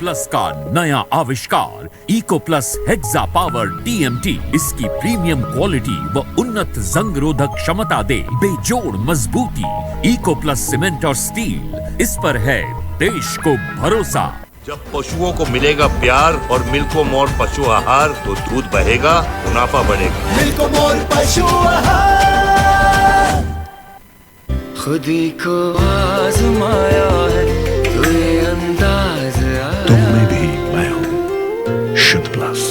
Plus का नया आविष्कार Eco Plus Hexa Power TMT इसकी प्रीमियम क्वालिटी व उन्नत जंग रोधक क्षमता दे बेजोड़ मजबूती। इको प्लस सीमेंट और स्टील, इस पर है देश को भरोसा। जब पशुओं को मिलेगा प्यार और मिल्को मोर पशु आहार तो दूध बहेगा, मुनाफा बढ़ेगा। मिल्को मोर पशु आहार। खुदी को आजमाया है तो ये अंदाज आया। तुम में भी मैं हूँ शुद्ध प्लस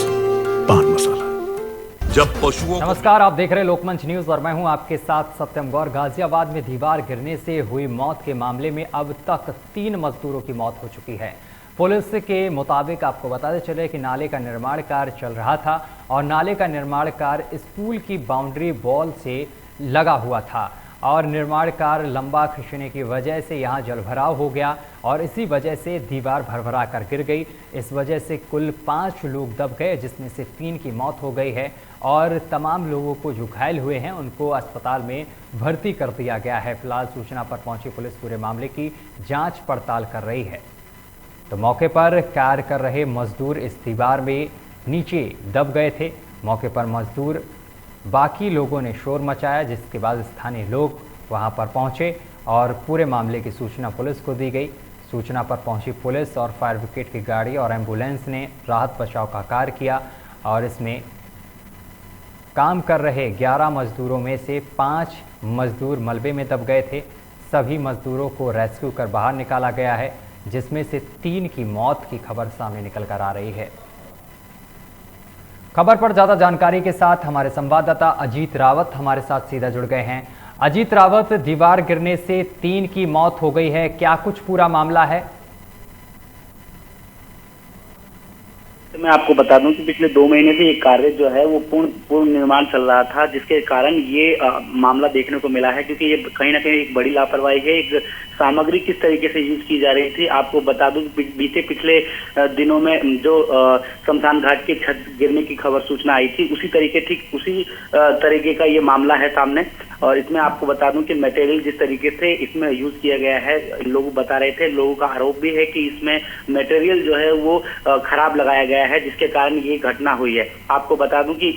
पान मसाला। जब पशुओं नमस्कार, आप देख रहे हैं लोकमंच न्यूज और मैं हूं आपके साथ सत्यम गौर। गाजियाबाद में दीवार गिरने से हुई मौत के मामले में अब तक 3 मजदूरों की मौत हो चुकी है। पुलिस के मुताबिक आपको बताते चले कि नाले का निर्माण कार्य चल रहा था और नाले का निर्माण कार्य स्कूल की बाउंड्री वॉल से लगा हुआ था और निर्माण कार्य लंबा खिंचने की वजह से यहाँ जलभराव हो गया और इसी वजह से दीवार भरभरा कर गिर गई। इस वजह से कुल 5 लोग दब गए, जिसमें से 3 की मौत हो गई है और तमाम लोगों को जो घायल हुए हैं उनको अस्पताल में भर्ती कर दिया गया है। फिलहाल सूचना पर पहुंची पुलिस पूरे मामले की जाँच पड़ताल कर रही है। तो मौके पर कार्य कर रहे मजदूर इस दीवार में नीचे दब गए थे। मौके पर मजदूर, बाकी लोगों ने शोर मचाया, जिसके बाद स्थानीय लोग वहां पर पहुंचे और पूरे मामले की सूचना पुलिस को दी गई। सूचना पर पहुंची पुलिस और फायर ब्रिगेड की गाड़ी और एम्बुलेंस ने राहत बचाव का कार्य किया और इसमें काम कर रहे 11 मजदूरों में से 5 मजदूर मलबे में दब गए थे। सभी मजदूरों को रेस्क्यू कर बाहर निकाला गया है, जिसमें से 3 की मौत की खबर सामने निकल कर आ रही है। खबर पर ज्यादा जानकारी के साथ हमारे संवाददाता अजीत रावत हमारे साथ सीधा जुड़ गए हैं। अजीत रावत, दीवार गिरने से 3 की मौत हो गई है, क्या कुछ पूरा मामला है? तो मैं आपको बता दूं कि पिछले 2 महीने से ये कार्य जो है वो पूर्ण निर्माण चल रहा था, जिसके कारण ये मामला देखने को मिला है। क्योंकि ये कहीं ना कहीं एक बड़ी लापरवाही है। एक सामग्री किस तरीके से यूज की जा रही थी, आपको बता दूं बीते पिछले दिनों में जो शमशान घाट की छत गिरने की खबर सूचना आई थी, ठीक उसी तरीके का ये मामला है सामने। और इसमें आपको बता दूं कि मटेरियल जिस तरीके से इसमें यूज किया गया है, लोग बता रहे थे, लोगों का आरोप भी है कि इसमें मटेरियल जो है वो खराब लगाया गया है, जिसके कारण ये घटना हुई है। आपको बता दूं कि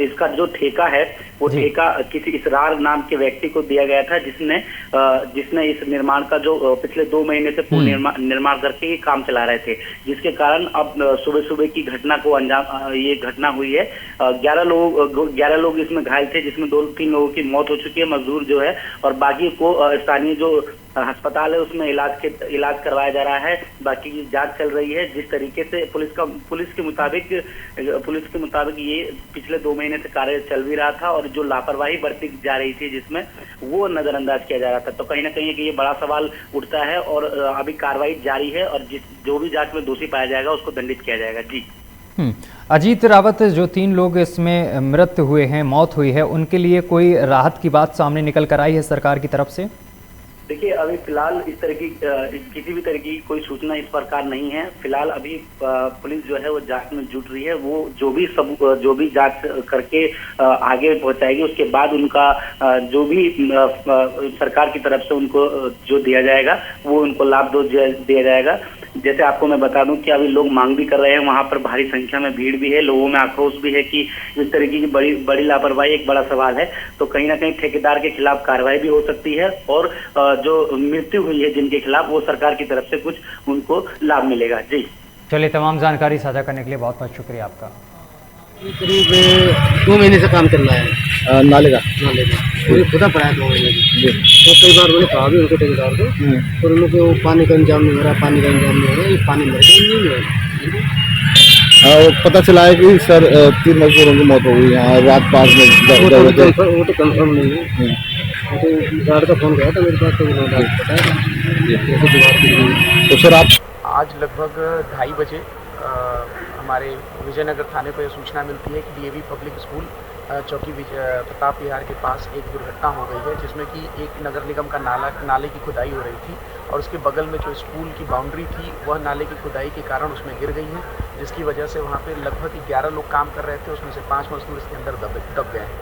इसका जो ठेका है वो ठेका किसी इसरार नाम के व्यक्ति को दिया गया था, जिसने इस निर्माण का जो पिछले 2 महीने से पूर्ण निर्माण करके ये काम चला रहे थे, जिसके कारण अब सुबह की घटना को अंजाम ये घटना हुई है। 11 लोग इसमें घायल थे, जिसमें 2-3 लोगों की मौत हो चुकी है, मजदूर जो है, और बाकी को स्थानीय जो अस्पताल है उसमें इलाज करवाया जा रहा है। बाकी की जांच चल रही है। जिस तरीके से पुलिस के मुताबिक ये पिछले 2 महीने से कार्य चल भी रहा था और जो लापरवाही बरती जा रही थी जिसमें वो नजरअंदाज किया जा रहा था। तो कहीं ना कहीं ये बड़ा सवाल उठता है और अभी कार्रवाई जारी है और जो भी जांच में दोषी पाया जाएगा उसको दंडित किया जाएगा। जी अजीत रावत, जो 3 लोग इसमें मृत हुए हैं, मौत हुई है, उनके लिए कोई राहत की बात सामने निकल कर आई है सरकार की तरफ से? देखिए, अभी फिलहाल इस तरह की किसी भी तरह की कोई सूचना इस प्रकार नहीं है। फिलहाल अभी पुलिस जो है वो जांच में जुट रही है। वो जो भी जांच करके आगे पहुंचाएगी, उसके बाद उनका जो भी सरकार की तरफ से उनको जो दिया जाएगा वो उनको लाभ दिया जाएगा। जैसे आपको मैं बता दूं कि अभी लोग मांग भी कर रहे हैं, वहां पर भारी संख्या में भीड़ भी है, लोगों में आक्रोश भी है कि इस तरीके की बड़ी लापरवाही एक बड़ा सवाल है। तो कहीं ना कहीं ठेकेदार के खिलाफ कार्रवाई भी हो सकती है और जो मृत्यु हुई है जिनके खिलाफ, वो सरकार की तरफ से कुछ उनको लाभ मिलेगा। जी चलिए, तमाम जानकारी साझा करने के लिए बहुत बहुत शुक्रिया आपका। करीब 2 महीने से काम चल रहा है नाले का पूरी खुदा पड़ा है 2 महीने से। तो कई बार उन्होंने कहा भी उनको ठेकेदार को, और उनको पानी का इंतजाम नहीं हो रहा, ये पानी मर गया। पता चला है कि सर 3 मजदूरों की मौत हो गई यहाँ रात 5 बजे। वो तो कंफर्म नहीं है। तो गार्ड का फोन गया था मेरे पास, तो उन्होंने बताया। तो सर आप आज लगभग 2:30 बजे हमारे विजयनगर थाने को यह सूचना मिलती है कि DAV पब्लिक स्कूल चौकी प्रताप विहार के पास एक दुर्घटना हो गई है, जिसमें कि एक नगर निगम का नाले की खुदाई हो रही थी और उसके बगल में जो स्कूल की बाउंड्री थी वह नाले की खुदाई के कारण उसमें गिर गई है, जिसकी वजह से वहाँ पे लगभग 11 लोग काम कर रहे थे, उसमें से 5 मजदूर इसके अंदर दब गए हैं।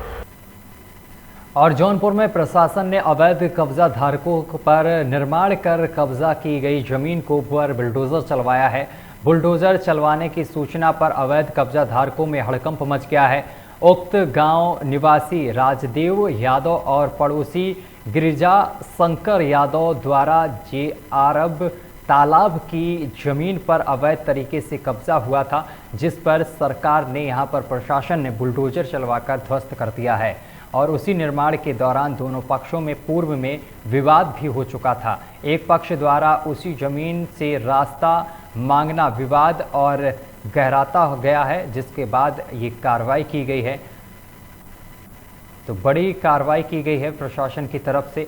और जौनपुर में प्रशासन ने अवैध कब्जा धारकों पर निर्माण कर कब्जा की गई जमीन को पर बुलडोजर चलवाया है। बुलडोजर चलवाने की सूचना पर अवैध कब्जा धारकों में हड़कंप मच गया है। उक्त गांव निवासी राजदेव यादव और पड़ोसी गिरिजा शंकर यादव द्वारा जेआरब तालाब की जमीन पर अवैध तरीके से कब्जा हुआ था, जिस पर सरकार ने यहां पर प्रशासन ने बुलडोजर चलवाकर ध्वस्त कर दिया है। और उसी निर्माण के दौरान दोनों पक्षों में पूर्व में विवाद भी हो चुका था। एक पक्ष द्वारा उसी जमीन से रास्ता मांगना विवाद और गहराता हो गया है, जिसके बाद ये कार्रवाई की गई है। तो बड़ी कार्रवाई की गई है प्रशासन की तरफ से।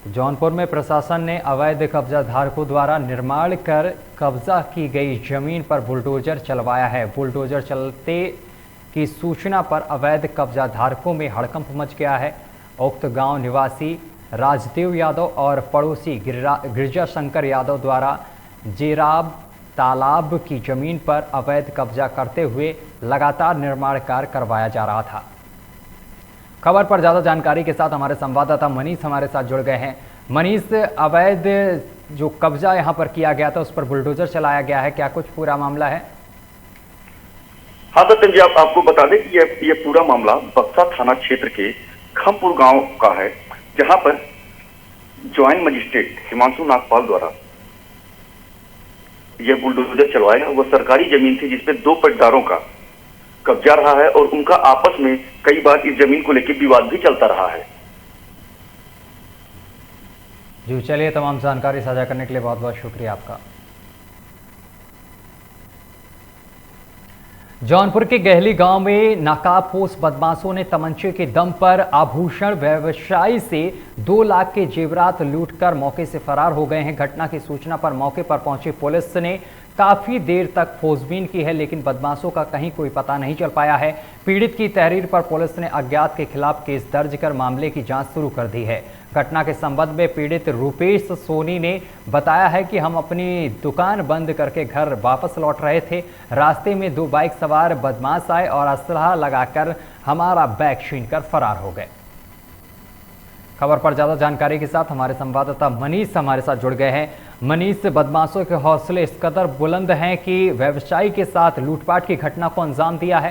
जौनपुर में प्रशासन ने अवैध कब्जा धारकों द्वारा निर्माण कर कब्जा की गई जमीन पर बुलडोजर चलवाया है। बुलडोजर चलते की सूचना पर अवैध कब्जा धारकों में हड़कंप मच गया है। उक्त गांव निवासी राजदेव यादव और पड़ोसी गिरिजा शंकर यादव द्वारा जेराब तालाब की जमीन पर अवैध कब्जा करते हुए लगातार निर्माण कार्य करवाया जा रहा था। खबर पर ज़्यादा जानकारी के साथ हमारे संवाददाता मनीष हमारे साथ जुड़ गए हैं। मनीष, अवैध जो कब्जा यहां पर किया गया था उस पर बुलडोजर चलाया गया है, क्या कुछ पूरा मामला है? हाँ सत्यम जी, आपको बता दें कि ये पूरा मामला बक्सा थाना क्षेत्र के खमपुर गांव का है, जहां पर ज्वाइंट मजिस्ट्रेट हिमांशु नागपाल द्वारा यह बुलडोजर चलवाया। वो सरकारी जमीन थी जिसपे 2 पट्टेदारों का कब्जा रहा है और उनका आपस में कई बार इस जमीन को लेकर विवाद भी चलता रहा है। जी चलिए, तमाम जानकारी साझा करने के लिए बहुत बहुत शुक्रिया आपका। जौनपुर के गहली गांव में नकाबपोश बदमाशों ने तमंचे के दम पर आभूषण व्यवसायी से 2 लाख के जेवरात लूटकर मौके से फरार हो गए हैं। घटना की सूचना पर मौके पर पहुंची पुलिस ने काफी देर तक खोजबीन की है, लेकिन बदमाशों का कहीं कोई पता नहीं चल पाया है। पीड़ित की तहरीर पर पुलिस ने अज्ञात के खिलाफ केस दर्ज कर मामले की जांच शुरू कर दी है। घटना के संबंध में पीड़ित रूपेश सोनी ने बताया है कि हम अपनी दुकान बंद करके घर वापस लौट रहे थे। रास्ते में 2 बाइक सवार बदमाश आए और असलहा लगाकर हमारा बैग छीनकर फरार हो गए। खबर पर ज्यादा जानकारी के साथ हमारे संवाददाता मनीष हमारे साथ जुड़ गए हैं। मनीष, बदमाशों के हौसले इस कदर बुलंद हैं कि व्यवसायी के साथ लूटपाट की घटना को अंजाम दिया है।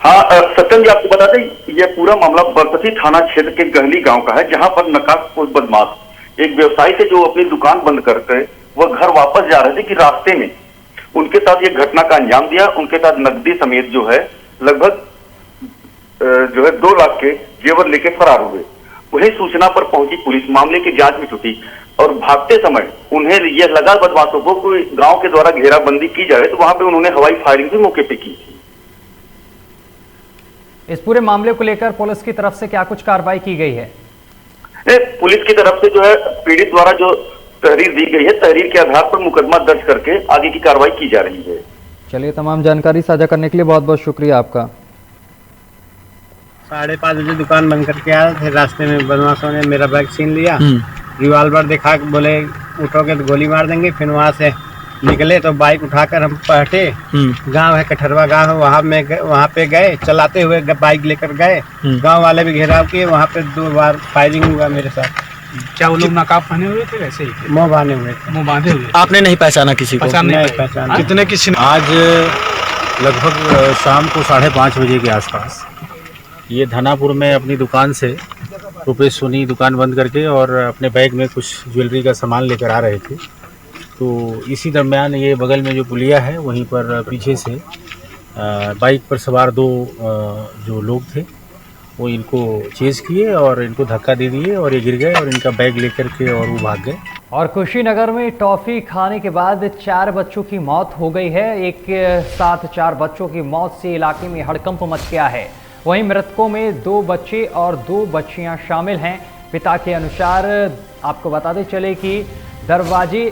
हाँ सत्यम जी, आपको बता दें यह पूरा मामला बरपसी थाना क्षेत्र के गहली गांव का है, जहां पर नकाबपोश बदमाश एक व्यवसायी से जो अपनी दुकान बंद करके वह घर वापस जा रहे थे कि रास्ते में उनके साथ ये घटना का अंजाम दिया। उनके साथ नकदी समेत जो है लगभग 2 लाख के जेवर लेके फरार हुए। वही सूचना पर पहुंची पुलिस मामले की जांच में जुटी और भागते समय उन्हें यह लगा बदमाशों को कोई गांव के द्वारा घेराबंदी की जाए, तो वहां पे उन्होंने हवाई फायरिंग भी मौके पे की। इस पूरे मामले को लेकर पुलिस की तरफ से क्या कुछ कार्रवाई की गई है? पुलिस की तरफ से जो है पीड़ित द्वारा जो तहरीर दी गई है, तहरीर के आधार पर मुकदमा दर्ज करके आगे की कार्रवाई की जा रही है। चलिए, तमाम जानकारी साझा करने के लिए बहुत बहुत शुक्रिया आपका। 5:30 बजे दुकान बंद करके आया, फिर रास्ते में बदमाशों ने मेरा बैग छीन लिया। रिवाल्वर दिखा के बोले उठोगे तो गोली मार देंगे। फिर वहाँ से निकले तो बाइक उठाकर हम पहटे, गांव है कठरवा गांव है, वहाँ पे गए, चलाते हुए बाइक लेकर गए। गांव वाले भी घेराव किए, वहाँ पे 2 बार फायरिंग हुआ मेरे साथ। क्या वो लोग नकाब पहने हुए थे? वैसे ही मुँह बांधे हुए थे। मुँह बांधे हुए। आपने नहीं पहचाना किसी को? नहीं पहचाना। कितने की? आज लगभग शाम को 5:30 बजे के आसपास ये धनापुर में अपनी दुकान से रुपेश सोनी दुकान बंद करके और अपने बैग में कुछ ज्वेलरी का सामान लेकर आ रहे थे। तो इसी दरमियान ये बगल में जो पुलिया है वहीं पर पीछे से बाइक पर सवार 2 जो लोग थे वो इनको चेज़ किए और इनको धक्का दे दिए और ये गिर गए और इनका बैग लेकर के और वो भाग गए। और कुशीनगर में टॉफी खाने के बाद 4 बच्चों की मौत हो गई है। एक साथ 4 बच्चों की मौत से इलाके में हड़कंप मच गया है। वहीं मृतकों में 2 बच्चे और 2 बच्चियां शामिल हैं। पिता के अनुसार आपको बताते चले कि दरवाजे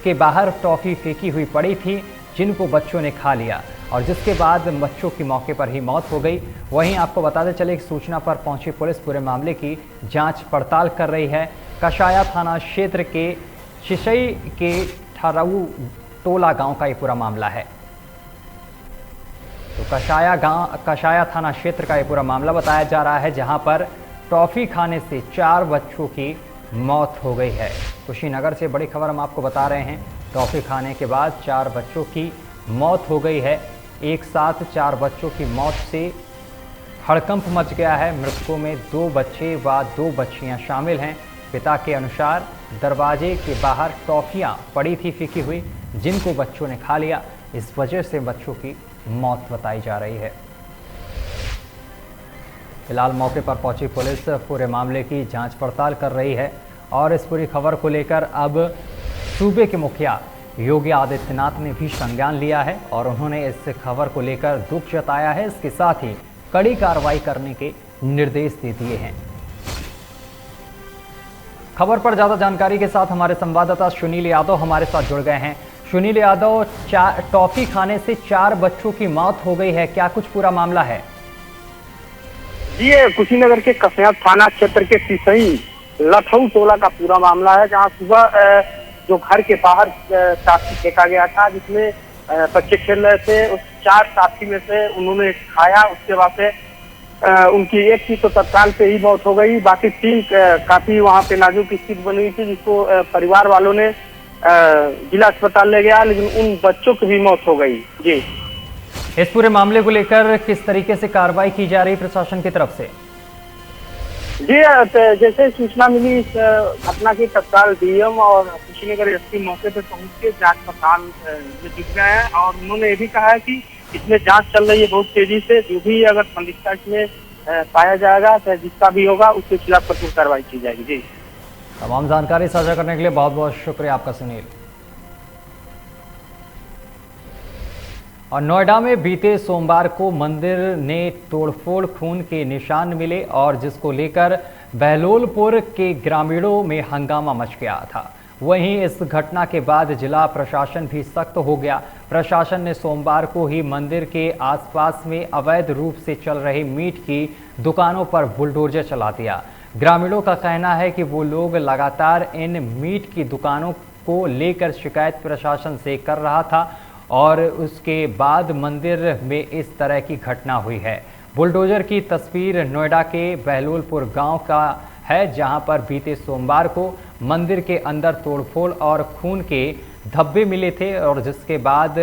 के बाहर टॉफी फेंकी हुई पड़ी थी, जिनको बच्चों ने खा लिया और जिसके बाद बच्चों की मौके पर ही मौत हो गई। वहीं आपको बताते चले कि सूचना पर पहुंची पुलिस पूरे मामले की जांच पड़ताल कर रही है। कशाया थाना क्षेत्र के शिशई के ठराऊ टोला गांव का ये पूरा मामला है। तो कशाया थाना क्षेत्र का ये पूरा मामला बताया जा रहा है, जहां पर टॉफी खाने से 4 बच्चों की मौत हो गई है। कुशीनगर से बड़ी खबर हम आपको बता रहे हैं। टॉफी खाने के बाद 4 बच्चों की मौत हो गई है। एक साथ 4 बच्चों की मौत से हड़कंप मच गया है। मृतकों में 2 बच्चे व 2 बच्चियां शामिल हैं। पिता के अनुसार दरवाजे के बाहर टॉफियां पड़ी थी फेंकी हुई, जिनको बच्चों ने खा लिया। इस वजह से बच्चों की मौत बताई जा रही है। फिलहाल मौके पर पहुंची पुलिस पूरे मामले की जांच पड़ताल कर रही है और इस पूरी खबर को लेकर अब सूबे के मुखिया योगी आदित्यनाथ ने भी संज्ञान लिया है और उन्होंने इस खबर को लेकर दुख जताया है। इसके साथ ही कड़ी कार्रवाई करने के निर्देश दे दिए हैं। खबर पर ज्यादा जानकारी के साथ हमारे संवाददाता सुनील यादव हमारे साथ जुड़ गए हैं। सुनील यादव, टॉफी खाने से 4 बच्चों की मौत हो गई है, क्या कुछ पूरा मामला है? ये कुशीनगर के कसिया थाना क्षेत्र के सिसई लखऊ टोला का पूरा मामला है, जहां सुबह जो घर के बाहर टाफी फेंका गया था, जिसमें बच्चे खेल रहे थे। उस 4 टाफी में से उन्होंने खाया, उसके बाद से उनकी एक की तो तत्काल पे ही मौत हो गई। बाकी 3 काफी वहां पे नाजुक स्थिति बनी हुई थी, जिसको परिवार वालों ने जिला अस्पताल ले गया, लेकिन उन बच्चों की भी मौत हो गई। जी, इस पूरे मामले को लेकर किस तरीके से कार्रवाई की जा रही प्रशासन की तरफ से? जी, जैसे सूचना मिली इस घटना की, तत्काल डीएम और कुशीनगर एसपी मौके पर पहुंच के जांच पड़ताल में जुट गए हैं और उन्होंने ये भी कहा है कि इसमें जांच चल रही है बहुत तेजी से। जो भी अगर संदिग्धता इसमें पाया जाएगा, चाहे जिसका भी होगा, उसके खिलाफ कठोर कार्रवाई की जाएगी। जी, तमाम जानकारी साझा करने के लिए बहुत बहुत शुक्रिया आपका सुनील। और नोएडा में बीते सोमवार को मंदिर ने तोड़फोड़, खून के निशान मिले और जिसको लेकर बहलोलपुर के ग्रामीणों में हंगामा मच गया था। वहीं इस घटना के बाद जिला प्रशासन भी सख्त हो गया। प्रशासन ने सोमवार को ही मंदिर के आसपास में अवैध रूप से चल रही मीट की दुकानों पर बुलडोजर चला दिया। ग्रामीणों का कहना है कि वो लोग लगातार इन मीट की दुकानों को लेकर शिकायत प्रशासन से कर रहा था और उसके बाद मंदिर में इस तरह की घटना हुई है। बुलडोजर की तस्वीर नोएडा के बहलोलपुर गांव का है, जहां पर बीते सोमवार को मंदिर के अंदर तोड़फोड़ और खून के धब्बे मिले थे और जिसके बाद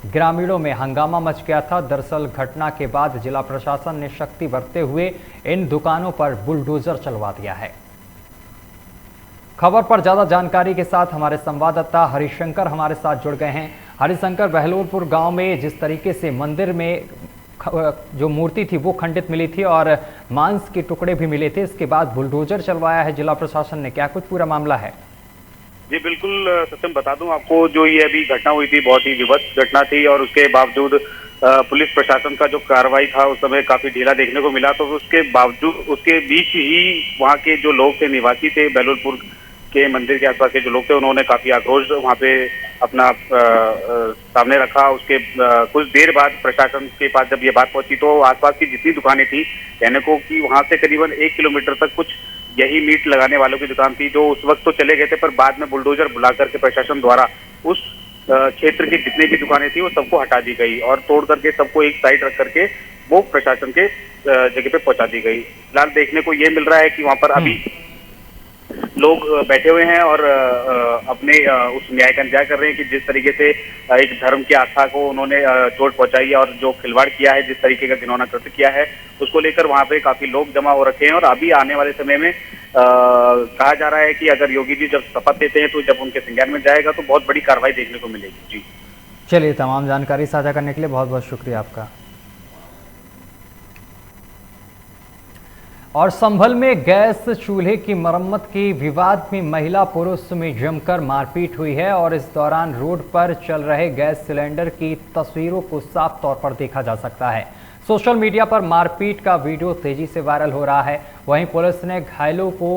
ग्रामीणों में हंगामा मच गया था। दरअसल घटना के बाद जिला प्रशासन ने सख्ती बरतते हुए इन दुकानों पर बुलडोजर चलवा दिया है। खबर पर ज्यादा जानकारी के साथ हमारे संवाददाता हरिशंकर हमारे साथ जुड़ गए हैं। हरिशंकर, बहलोलपुर गांव में जिस तरीके से मंदिर में जो मूर्ति थी वो खंडित मिली थी और मांस के टुकड़े भी मिले थे, इसके बाद बुलडोजर चलवाया है जिला प्रशासन ने, क्या कुछ पूरा मामला है? जी बिल्कुल सत्यम, बता दूं आपको, जो ये अभी घटना हुई थी बहुत ही विभत्स घटना थी और उसके बावजूद पुलिस प्रशासन का जो कार्रवाई था उस समय काफी ढीला देखने को मिला। तो उसके बावजूद, उसके बीच ही वहाँ के जो लोग थे, निवासी थे बहलोलपुर के मंदिर के आसपास के जो लोग थे, उन्होंने काफी आक्रोश वहाँ पे अपना सामने रखा। उसके कुछ देर बाद प्रशासन के पास जब ये बात पहुंची तो आसपास की जितनी दुकानें थी, कहने को कि वहां से करीबन 1 किलोमीटर तक कुछ यही मीट लगाने वालों की दुकान थी, जो उस वक्त तो चले गए थे, पर बाद में बुलडोजर बुला करके प्रशासन द्वारा उस क्षेत्र की जितनी भी दुकानें थी वो सबको हटा दी गई और तोड़ करके सबको एक साइड रख करके वो प्रशासन के जगह पे पहुंचा दी गई। फिलहाल देखने को ये मिल रहा है कि वहां पर अभी लोग बैठे हुए हैं और अपने उस न्याय का इंतजार कर रहे हैं कि जिस तरीके से एक धर्म की आस्था को उन्होंने चोट पहुंचाई है और जो खिलवाड़ किया है, जिस तरीके का जिन्होंने कृत्य किया है, उसको लेकर वहां पे काफी लोग जमा हो रखे हैं। और अभी आने वाले समय में कहा जा रहा है कि अगर योगी जी जब शपथ लेते हैं तो जब उनके संज्ञान में जाएगा तो बहुत बड़ी कार्रवाई देखने को मिलेगी। जी चलिए, तमाम जानकारी साझा करने के लिए बहुत बहुत शुक्रिया आपका। और संभल में गैस चूल्हे की मरम्मत के विवाद में महिला पुरुष में जमकर मारपीट हुई है और इस दौरान रोड पर चल रहे गैस सिलेंडर की तस्वीरों को साफ तौर पर देखा जा सकता है। सोशल मीडिया पर मारपीट का वीडियो तेजी से वायरल हो रहा है। वहीं पुलिस ने घायलों को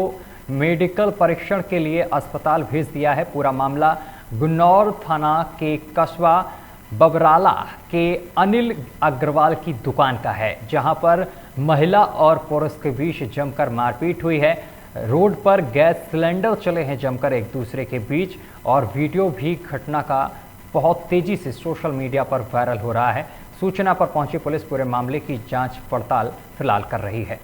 मेडिकल परीक्षण के लिए अस्पताल भेज दिया है। पूरा मामला गुन्नौर थाना के कस्बा बबराला के अनिल अग्रवाल की दुकान का है, जहां पर महिला और पुरुष के बीच जमकर मारपीट हुई है। रोड पर गैस सिलेंडर चले हैं जमकर एक दूसरे के बीच और वीडियो भी घटना का बहुत तेजी से सोशल मीडिया पर वायरल हो रहा है। सूचना पर पहुंची पुलिस पूरे मामले की जांच पड़ताल फिलहाल कर रही है।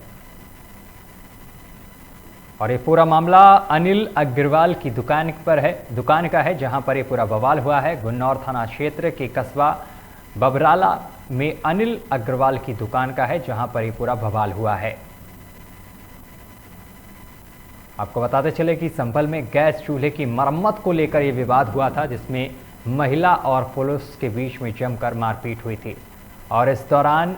और ये पूरा मामला अनिल अग्रवाल की दुकान का है, जहां पर ये पूरा बवाल हुआ है। गुन्नौर थाना क्षेत्र के कस्बा बबराला में अनिल अग्रवाल की दुकान का है, जहां पर ये पूरा बवाल हुआ है। आपको बताते चले कि संभल में गैस चूल्हे की मरम्मत को लेकर यह विवाद हुआ था, जिसमें महिला और पुलिस के बीच में जमकर मारपीट हुई थी। और इस दौरान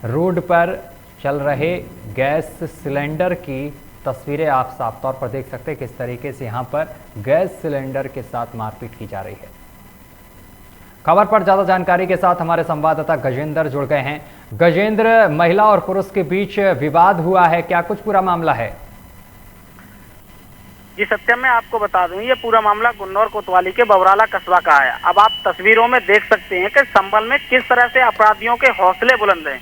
रोड पर चल रहे गैस सिलेंडर की तस्वीरें आप साफ तौर पर देख सकते हैं, किस तरीके से यहां पर गैस सिलेंडर के साथ मारपीट की जा रही है। खबर पर ज्यादा जानकारी के साथ हमारे संवाददाता गजेंद्र जुड़ गए हैं। गजेंद्र, महिला और पुरुष के बीच विवाद हुआ है, क्या कुछ पूरा मामला है? जी सत्यम, मैं आपको बता दूं, ये पूरा मामला गुन्नौर कोतवाली के बबराला कस्बा का है। अब आप तस्वीरों में देख सकते हैं कि संभल में किस तरह से अपराधियों के हौसले बुलंद हैं।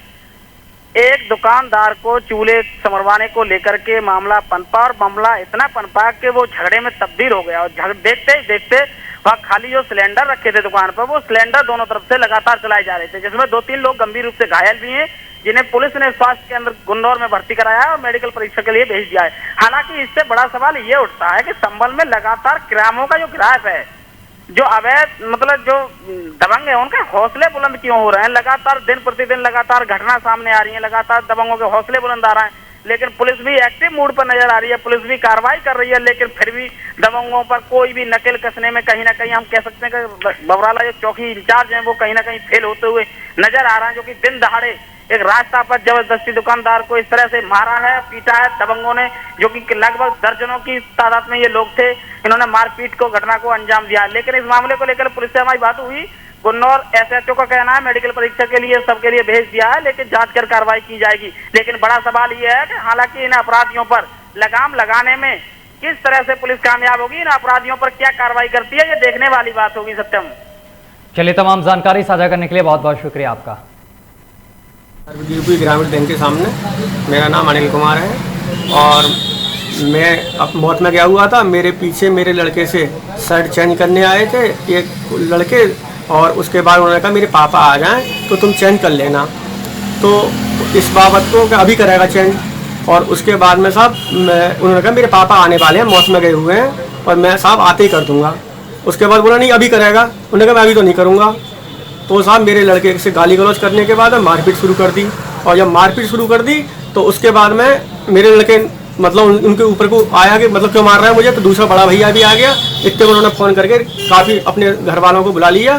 एक दुकानदार को चूल्हे संवरवाने को लेकर के मामला पनपा, और मामला इतना पनपा कि वो झगड़े में तब्दील हो गया। और देखते ही देखते वहाँ खाली जो सिलेंडर रखे थे दुकान पर, वो सिलेंडर दोनों तरफ से लगातार चलाए जा रहे थे, जिसमें 2-3 लोग गंभीर रूप से घायल भी हैं, जिन्हें पुलिस ने स्वास्थ्य केंद्र गुन्नौर में भर्ती कराया है और मेडिकल परीक्षा के लिए भेज दिया है। हालांकि इससे बड़ा सवाल ये उठता है कि संभल में लगातार क्राइमों का जो ग्राफ है, जो अवैध मतलब जो दबंग है, उनके हौसले बुलंद क्यों हो रहे हैं? लगातार दिन प्रतिदिन लगातार घटना सामने आ रही है, लगातार दबंगों के हौसले बुलंद आ रहे हैं, लेकिन पुलिस भी एक्टिव मूड पर नजर आ रही है, पुलिस भी कार्रवाई कर रही है, लेकिन फिर भी दबंगों पर कोई भी नकेल कसने में कहीं ना कहीं हम कह सकते हैं कि बबराला जो चौकी इंचार्ज हैं वो कहीं ना कहीं फेल होते हुए नजर आ रहे हैं, जो कि दिन दहाड़े एक रास्ता पर जबरदस्ती दुकानदार को इस तरह से मारा है, पीटा है दबंगों ने, जो कि लगभग दर्जनों की तादाद में ये लोग थे। इन्होंने मारपीट को घटना को अंजाम दिया। लेकिन इस मामले को लेकर पुलिस से हमारी बात हुई। गुन्नौर एसएचओ का कहना है मेडिकल परीक्षा के लिए सबके लिए भेज दिया है, लेकिन जांच कर कार्रवाई की जाएगी। लेकिन बड़ा सवाल ये है कि हालांकि इन अपराधियों पर लगाम लगाने में किस तरह से पुलिस कामयाब होगी, इन अपराधियों पर क्या कार्रवाई करती है, ये देखने वाली बात होगी। सत्यम, चलिए, तमाम जानकारी साझा करने के लिए बहुत बहुत शुक्रिया आपका। यूपी ग्रामीण बैंक के सामने, मेरा नाम अनिल कुमार है और मैं अब मौत में गया हुआ था। मेरे पीछे मेरे लड़के से शर्ट चेंज करने आए थे एक लड़के, और उसके बाद उन्होंने कहा मेरे पापा आ जाएं तो तुम चेंज कर लेना। तो इस बाबत को अभी करेगा चेंज, और उसके बाद में साहब उन्होंने कहा मेरे पापा आने वाले हैं, मौत में गए हुए हैं, और मैं साहब आते ही कर दूँगा। उसके बाद बोला नहीं अभी करेगा, उन्होंने कहा मैं अभी तो नहीं करूँगा। तो साहब मेरे लड़के से गाली गलौज करने के बाद मारपीट शुरू कर दी, और जब मारपीट शुरू कर दी तो उसके बाद में मेरे लड़के मतलब उनके ऊपर को आया कि मतलब क्यों मार रहा है मुझे। तो दूसरा बड़ा भैया भी आ गया, इतने उन्होंने फ़ोन करके काफ़ी अपने घर वालों को बुला लिया।